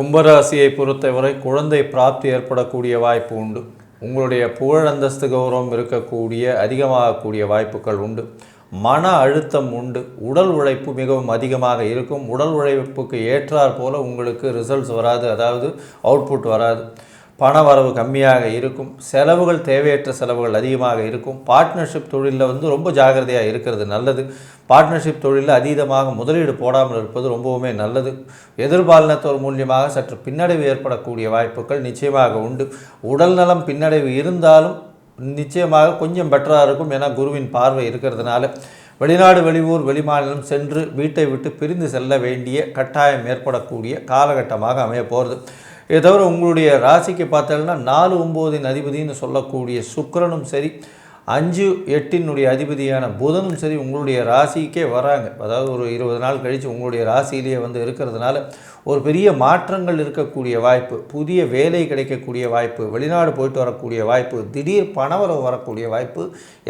கும்பராசியை பொறுத்தவரை குழந்தை பிராப்தி ஏற்படக்கூடிய வாய்ப்பு உண்டு. உங்களுடைய புகழ் அந்தஸ்து கௌரவம் இருக்கக்கூடிய அதிகமாகக்கூடிய வாய்ப்புகள் உண்டு. மன அழுத்தம் உண்டு. உடல் உழைப்பு மிகவும் அதிகமாக இருக்கும். உடல் உழைப்புக்கு ஏற்றாற் போல உங்களுக்கு ரிசல்ட்ஸ் வராது, அதாவது அவுட்புட் வராது. பண வரவு கம்மியாக இருக்கும். செலவுகள் தேவையற்ற செலவுகள் அதிகமாக இருக்கும். பார்ட்னர்ஷிப் தொழிலில் ரொம்ப ஜாகிரதையாக இருக்கிறது நல்லது. பார்ட்னர்ஷிப் தொழிலில் அதீதமாக முதலீடு போடாமல் இருப்பது ரொம்பவுமே நல்லது. எதிர்பாலினத்தோர் மூலியமாக சற்று பின்னடைவு ஏற்படக்கூடிய வாய்ப்புகள் நிச்சயமாக உண்டு. உடல் நலம் பின்னடைவு இருந்தாலும் நிச்சயமாக கொஞ்சம் பெட்டராக இருக்கும். ஏன்னா குருவின் பார்வை இருக்கிறதுனால வெளிநாடு வெளியூர் வெளிமாநிலம் சென்று வீட்டை விட்டு பிரிந்து செல்ல வேண்டிய கட்டாயம் ஏற்படக்கூடிய காலகட்டமாக அமைய போகிறது. இதை தவிர உங்களுடைய ராசிக்கு பார்த்தீங்கன்னா 4-9 அதிபதினு சொல்லக்கூடிய சுக்கிரனும் சரி, 5-8 அதிபதியான புதனும் சரி உங்களுடைய ராசிக்கே வராங்க. அதாவது ஒரு 20 நாள் கழித்து உங்களுடைய ராசியிலேயே இருக்கிறதுனால ஒரு பெரிய மாற்றங்கள் இருக்கக்கூடிய வாய்ப்பு, புதிய வேலை கிடைக்கக்கூடிய வாய்ப்பு, வெளிநாடு போயிட்டு வரக்கூடிய வாய்ப்பு, திடீர் பணவரவு வரக்கூடிய வாய்ப்பு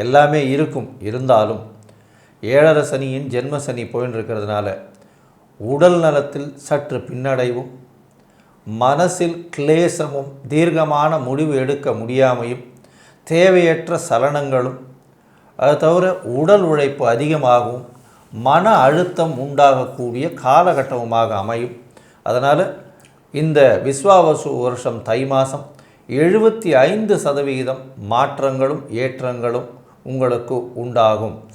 எல்லாமே இருக்கும். இருந்தாலும் 7.5 சனியின் ஜென்ம சனி போயின்னு இருக்கிறதுனால உடல் நலத்தில் சற்று பின்னடைவும், மனசில் கிளேசமும், தீர்க்கமான முடிவு எடுக்க முடியாமையும், தேவையற்ற சலனங்களும், அதை தவிர உடல் உழைப்பு அதிகமாகவும் மன அழுத்தம் உண்டாகக்கூடிய காலகட்டமாக அமையும். அதனால் இந்த விஸ்வாவசு வருஷம் தை மாதம் 75% மாற்றங்களும் ஏற்றங்களும் உங்களுக்கு உண்டாகும்.